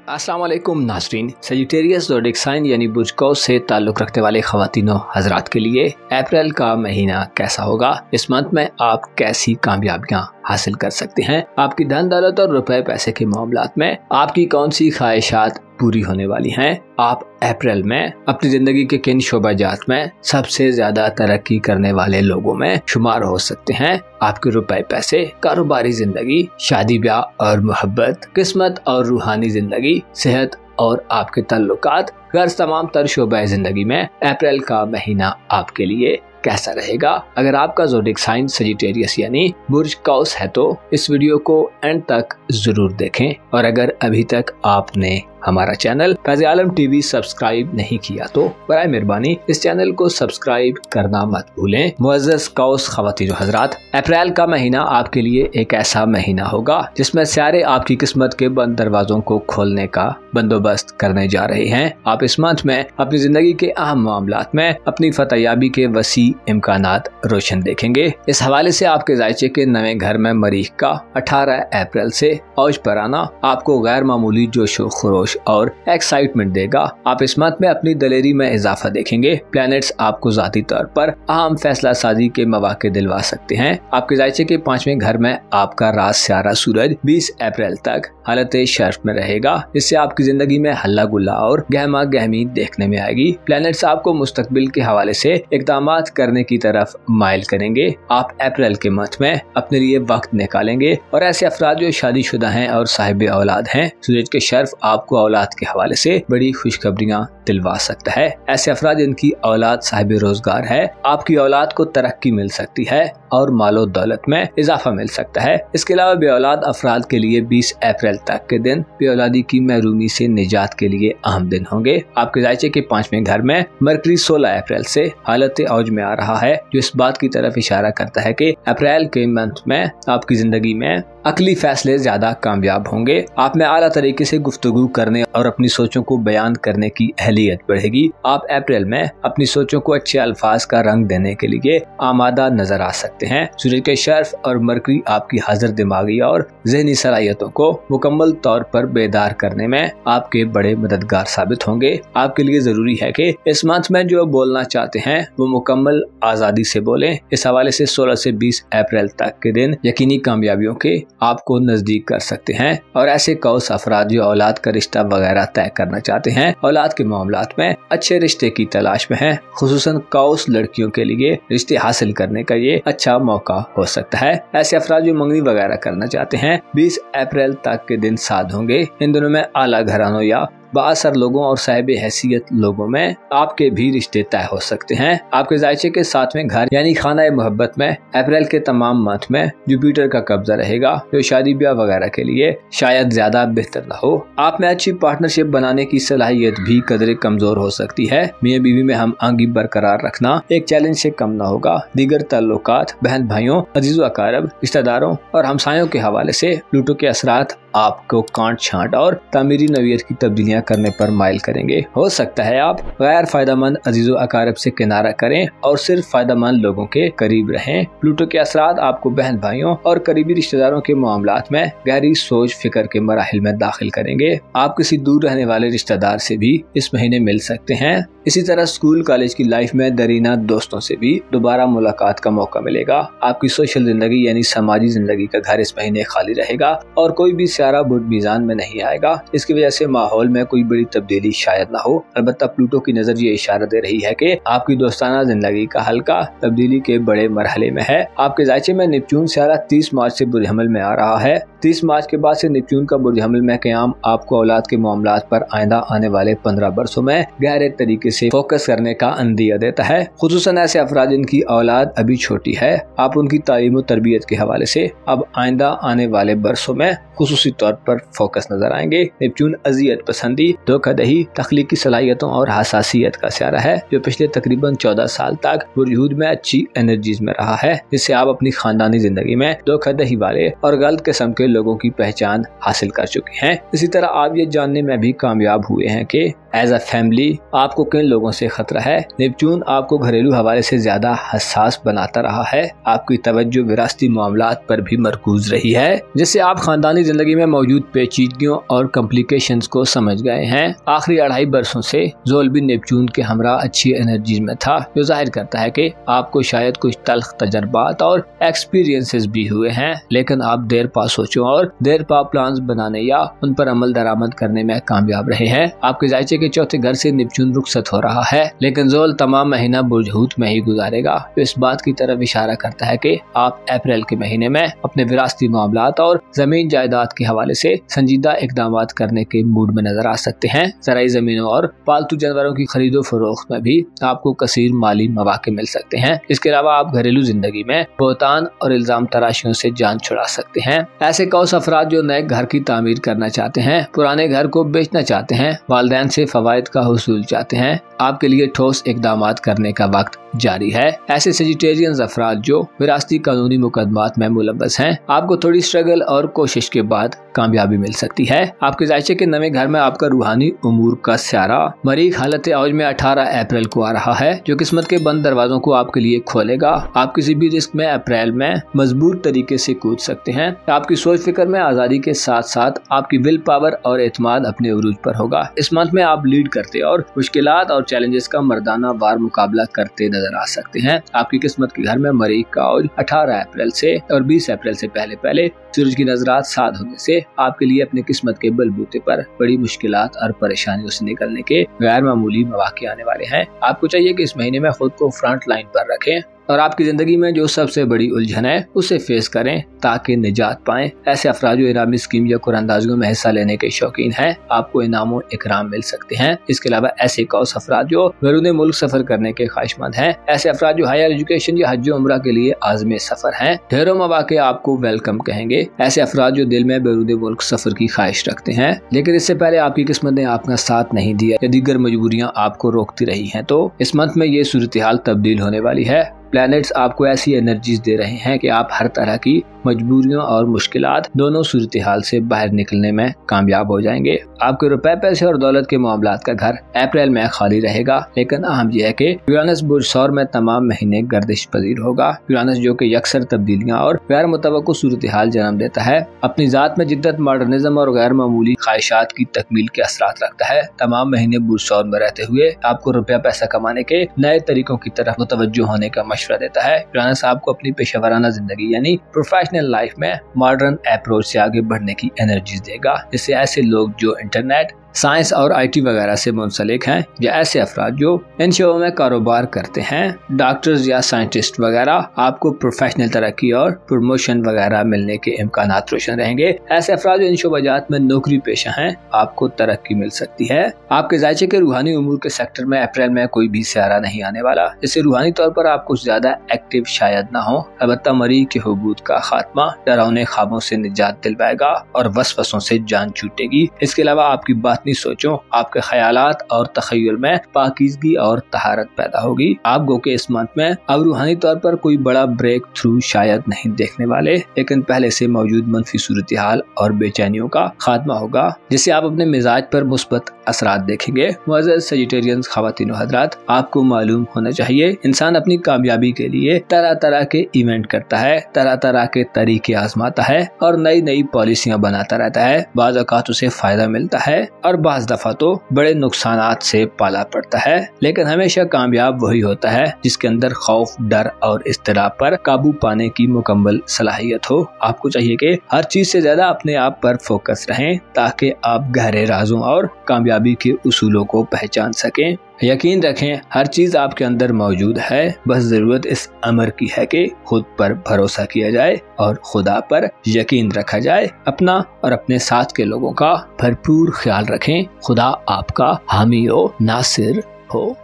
अस्सलाम वालेकुम नाज़रीन। सजिटेरियस ज़ोडिएक साइन यानी बुर्ज कौस से ताल्लुक़ रखने वाले ख़वातीनो हज़रात के लिए अप्रैल का महीना कैसा होगा, इस मंथ में आप कैसी कामयाबियाँ हासिल कर सकते हैं, आपकी धन दौलत और रुपए पैसे के मामलात में आपकी कौन सी ख्वाहिशात पूरी होने वाली हैं, आप अप्रैल में अपनी जिंदगी के किन शोबाजात में सबसे ज्यादा तरक्की करने वाले लोगों में शुमार हो सकते हैं, आपके रुपए पैसे, कारोबारी जिंदगी, शादी ब्याह और मोहब्बत, किस्मत और रूहानी जिंदगी, सेहत और आपके तल्लुकात, गर्ज तमाम तर शोबा जिंदगी में अप्रैल का महीना आपके लिए कैसा रहेगा। अगर आपका ज़ोडिएक साइन सजिटेरियस यानी बुर्ज कौस है तो इस वीडियो को एंड तक जरूर देखें, और अगर अभी तक आपने हमारा चैनल फैज़ आलम टीवी सब्सक्राइब नहीं किया तो बराए मेहरबानी इस चैनल को सब्सक्राइब करना मत भूलें। मुअज़्ज़ज़ कौस ख़वातीन हज़रात, अप्रैल का महीना आपके लिए एक ऐसा महीना होगा जिसमें सारे आपकी किस्मत के बंद दरवाजों को खोलने का बंदोबस्त करने जा रहे हैं। आप इस मंथ में अपनी जिंदगी के अहम मामलात में अपनी फतयाबी के वसी इम्कानात रोशन देखेंगे। इस हवाले से आपके जायचे के नए घर में मरीख का 18 अप्रैल से औज पर आना आपको गैर मामूली जोशो खरोश और एक्साइटमेंट देगा। आप इस मंथ में अपनी दलेरी में इजाफा देखेंगे। प्लैनेट्स आपको जाती तौर पर अहम फैसला साजी के मौके दिलवा सकते हैं। आपके जायचे के 5वें घर में आपका राज सियारा सूरज 20 अप्रैल तक हालत शर्फ में रहेगा। इससे आपकी जिंदगी में हल्ला गुल्ला और गहमा गहमी देखने में आएगी। प्लैनेट्स आपको मुस्तकबिल के हवाले से इक़दामात करने की तरफ माइल करेंगे। आप अप्रैल के मंथ में अपने लिए वक्त निकालेंगे और ऐसे अफराद जो शादीशुदा हैं और साहिब औलाद हैं, सूरज के शर्फ आपको औलाद के हवाले से बड़ी खुशखबरियां दिलवा सकता है। ऐसे अफराद जिनकी औलाद साहिब रोजगार है, आपकी औलाद को तरक्की मिल सकती है और मालो दौलत में इजाफा मिल सकता है। इसके अलावा बे औलाद अफराद के लिए 20 अप्रैल तक के दिन बे औलादी की महरूमी से निजात के लिए अहम दिन होंगे। आपके जायचे के 5वें घर में मरकरी 16 अप्रैल से हालत औज में आ रहा है, जो इस बात की तरफ इशारा करता है कि अप्रैल के मंथ में आपकी जिंदगी में अकली फैसले ज्यादा कामयाब होंगे। आप में आला तरीके से गुफ्तगू करने और अपनी सोचों को बयान करने की अहलियत बढ़ेगी। आप अप्रैल में अपनी सोचों को अच्छे अल्फाज का रंग देने के लिए आमादा नजर आ सकते हैं। सूरज के शर्फ और मरकरी आपकी हाजिर दिमागी और ज़हनी सलाहियतों को मुकम्मल तौर पर बेदार करने में आपके बड़े मददगार साबित होंगे। आपके लिए जरूरी है कि इस मंथ में जो बोलना चाहते हैं वो मुकम्मल आजादी से बोलें। इस हवाले से 16 से 20 अप्रैल तक के दिन यकीनी कामयाबियों के आपको नजदीक कर सकते हैं। और ऐसे कौस अफराद जो औलाद का रिश्ता वगैरह तय करना चाहते हैं, औलाद के मामलात में अच्छे रिश्ते की तलाश में हैं, खुसूसन कौस लड़कियों के लिए रिश्ते हासिल करने का ये अच्छा मौका हो सकता है। ऐसे अफराद जो मंगनी वगैरह करना चाहते हैं 20 अप्रैल तक के दिन साध होंगे। इन दिनों में आला घरानों या बाअसर लोगों और साहिब हैसियत लोगों में आपके भी रिश्ते तय हो सकते हैं। आपके जायचे के 7वें घर यानी खाना मोहब्बत में अप्रैल के तमाम मंथ में जुपिटर का कब्जा रहेगा, जो शादी ब्याह वगैरह के लिए शायद ज्यादा बेहतर न हो। आप में अच्छी पार्टनरशिप बनाने की सलाहियत भी कदरे कमजोर हो सकती है। मियां बीवी में हम आंगी बरकरार रखना एक चैलेंज से कम न होगा। दीगर ताल्लुकात, बहन भाइयों, अजीजो अकारब, रिश्तेदारों और हमसायों के हवाले से प्लूटो के असरात आपको कांट छांट और तामीरी नवीयत की तब्दीलियां करने पर माइल करेंगे। हो सकता है आप गैर फायदेमंद अजीजो अकारब से किनारा करें और सिर्फ फायदेमंद लोगों के करीब रहें। प्लूटो के असरात आपको बहन भाइयों और करीबी रिश्तेदारों के मामलात में गहरी सोच फिक्र के मराहिल में दाखिल करेंगे। आप किसी दूर रहने वाले रिश्तेदार से भी इस महीने मिल सकते हैं। इसी तरह स्कूल कॉलेज की लाइफ में दरीना दोस्तों से भी दोबारा मुलाकात का मौका मिलेगा। आपकी सोशल जिंदगी यानी समाजी जिंदगी का घर इस महीने खाली रहेगा और कोई भी सारा बुध मीजान में नहीं आएगा। इसकी वजह से माहौल में कोई बड़ी तब्दीली शायद ना हो। अलबत्ता प्लूटो की नजर ये इशारा दे रही है कि आपकी दोस्ताना जिंदगी का हल्का तब्दीली के बड़े मरहले में है। आपके जायचे में नेपच्यून सियारा 30 मार्च से बुर्ज हमल में आ रहा है। 30 मार्च के बाद से नेपच्यून का बुर्ज हमल में क़याम आपको औलाद के मामलात पर आइंदा आने वाले 15 बरसों में गहरे तरीके से फोकस करने का अंदिया देता है। खुसूसन ऐसे अफराद जिनकी औलाद अभी छोटी है, आप उनकी तालीम और तरबियत के हवाले से अब आइंदा आने वाले बरसों में खुसूसी तौर पर फोकस नजर आएंगे। नेपच्यून अजियत पसंदी, धोखाधड़ी, तख्लीकी सलाहियतों और हसासियत का सियारा है, जो पिछले तकरीबन 14 साल तक बुर्जूद में अच्छी एनर्जीज में रहा है, जिससे आप अपनी खानदानी जिंदगी में धोखाधड़ी वाले और गलत किस्म लोगों की पहचान हासिल कर चुके हैं। इसी तरह आप ये जानने में भी कामयाब हुए हैं कि एज अ फैमिली आपको किन लोगों से खतरा है। नेपच्यून आपको घरेलू हवाले से ज्यादा हसास बनाता रहा है। आपकी तवज्जो विरासती मामलात पर भी मरकूज रही है, जिससे आप खानदानी जिंदगी में मौजूद पेचीदगियों और कॉम्प्लिकेशंस को समझ गए हैं। आखिरी 2.5 बरसों से जोल भी नेपच्यून के हमरा अच्छी एनर्जीज में था, जो जाहिर करता है कि आपको शायद कुछ तल्ख तजर्बात और एक्सपीरियंसेस भी हुए हैं, लेकिन आप देर पा सोचों और देर पा प्लान्स बनाने या उन पर अमल दरामद करने में कामयाब रहे हैं। आपके जायचे के चौथे घर से नेपच्यून रुखसत हो रहा है, लेकिन जोल तमाम महीना बुर्ज हूत में ही गुजारेगा, जो इस बात की तरफ इशारा करता है कि आप अप्रैल के महीने में अपने विरासती मामलात और जमीन जायदाद के हवाले से संजीदा इकदाम करने के मूड में नजर आ सकते हैं। ज़राई जमीनों और पालतू जानवरों की खरीदो फरोख्त में भी आपको कसीर माली मौके मिल सकते हैं। इसके अलावा आप घरेलू जिंदगी में बोहतान और इल्जाम तराशियों से जान छुड़ा सकते हैं। ऐसे कौस अफराद जो नए घर की तामीर करना चाहते हैं, पुराने घर को बेचना चाहते हैं, वालिदैन से फवायद का हुसूल चाहते हैं, आपके लिए ठोस इकदाम करने का वक्त जारी है। ऐसे सेजिटेरियन अफराद जो विरासती कानूनी मुकदमात में मुलव्वस हैं, आपको थोड़ी स्ट्रगल और कोशिश के बाद कामयाबी मिल सकती है। आपके जायचे के नए घर में आपका रूहानी उमूर का स्यारा मरीक हालत औज में 18 अप्रैल को आ रहा है, जो किस्मत के बंद दरवाजों को आपके लिए खोलेगा। आप किसी भी रिस्क में अप्रैल में मजबूत तरीके से कूद सकते हैं। आपकी सोच फिक्र में आजादी के साथ साथ आपकी विल पावर और एतमाद अपने उरूज पर होगा। इस मंथ में आप लीड करते और मुश्किलात और चैलेंजेस का मर्दाना वार मुकाबला करते नजर आ सकते हैं। आपकी किस्मत के घर में मरीख का औज 18 अप्रैल से और 20 अप्रैल से पहले सूरज की नजरात साध होने से आपके लिए अपनी किस्मत के बलबूते पर बड़ी मुश्किलात और परेशानियों से निकलने के गैर मामूली मौके आने वाले हैं। आपको चाहिए कि इस महीने में खुद को फ्रंट लाइन पर रखें और आपकी जिंदगी में जो सबसे बड़ी उलझन है उसे फेस करें ताकि निजात पाएं। ऐसे अफराद जो इनामी स्कीम या कुरानंदाजियों में हिस्सा लेने के शौकीन हैं, आपको इनामों इकराम मिल सकते हैं। इसके अलावा ऐसे कौस अफराद जो बैरून मुल्क सफर करने के ख्वाहिशमंद हैं, ऐसे अफराद जो हायर एजुकेशन या हज उम्रा के लिए आज़मे सफर हैं, ढेरों मौके आपको वेलकम कहेंगे। ऐसे अफराद जो दिल में बैरून मुल्क सफर की ख्वाहिश रखते हैं, लेकिन इससे पहले आपकी किस्मत ने आपका साथ नहीं दिया या दीगर मजबूरियाँ आपको रोकती रही हैं, तो इस मंथ में ये सूरत हाल तब्दील होने वाली है। प्लैनेट्स आपको ऐसी एनर्जीज दे रहे हैं कि आप हर तरह की मजबूरियों और मुश्किलात दोनों सूरत हाल से बाहर निकलने में कामयाब हो जाएंगे। आपके रुपए पैसे और दौलत के मामलात का घर अप्रैल में खाली रहेगा, लेकिन अहम यह है कि यूरानस बुर्ज सौर में तमाम महीने गर्दिश पजीर होगा। यूरानस जो कि यकसर तब्दीलियाँ और गैर मुतवक्को सूरत हाल जन्म देता है, अपनी जात में जिद्दत, मॉडर्निज्म और गैर मामूली ख्वाहिशात की तकमील के असरात रखता है। तमाम महीने बुर्ज सौर में रहते हुए आपको रुपया पैसा कमाने के नए तरीकों की तरफ मुतवज्जो होने का मशवरा देता है। यूरानस आपको अपनी पेशेवराना जिंदगी यानी प्रोफेशनल लाइफ में मॉडर्न अप्रोच से आगे बढ़ने की एनर्जी देगा, जिससे ऐसे लोग जो इंटरनेट, साइंस और IT वगैरह से मुंसलिक हैं, या ऐसे अफराद जो इन शोबों में कारोबार करते हैं, डॉक्टर्स या साइंटिस्ट वगैरह, आपको प्रोफेशनल तरक्की और प्रमोशन वगैरह मिलने के इम्कानात रोशन रहेंगे। ऐसे अफराद जो इन शोबाजात में नौकरी पेशा हैं, आपको तरक्की मिल सकती है। आपके जायचे के रूहानी उमूर के सेक्टर में अप्रैल में कोई भी सियारा नहीं आने वाला, जिससे रूहानी तौर पर आप कुछ ज्यादा एक्टिव शायद ना हो। अलबत्ता मरीज के हुबूत का खात्मा डरावने ख्वाबों से निजात दिलवाएगा और वसवसों से जान छूटेगी। इसके अलावा आपकी बातनी सोचों, आपके ख्यालात और तखय्युल में पाकीज़गी और तहारत पैदा होगी। आप गो के इस मंथ में अब रूहानी तौर पर कोई बड़ा ब्रेक थ्रू शायद नहीं देखने वाले, लेकिन पहले से मौजूद मनफी सूरत हाल और बेचैनियों का खात्मा होगा, जिससे आप अपने मिजाज पर मुस्बत असरात देखेंगे। मुअज़्ज़ज़ सेजिटेरियन ख़वातीन व हज़रात, आपको मालूम होना चाहिए इंसान अपनी कामयाबी के लिए तरह तरह के इवेंट करता है, तरह तरह के तरीके आजमाता है और नई नई पॉलिसियां बनाता रहता है। बाज़ औक़ात उसे फायदा मिलता है और बाज़ दफा तो बड़े नुकसानात से पाला पड़ता है, लेकिन हमेशा कामयाब वही होता है जिसके अंदर खौफ, डर और इज़्तिराब पर काबू पाने की मुकम्मल सलाहियत हो। आपको चाहिए कि हर चीज से ज्यादा अपने आप पर फोकस रहें, ताकि आप गहरे राजों और कामयाबी के उसूलों को पहचान सकें। यकीन रखें, हर चीज आपके अंदर मौजूद है, बस जरूरत इस अमर की है कि खुद पर भरोसा किया जाए और खुदा पर यकीन रखा जाए। अपना और अपने साथ के लोगों का भरपूर ख्याल रखें। खुदा आपका हामी हो, नासिर हो।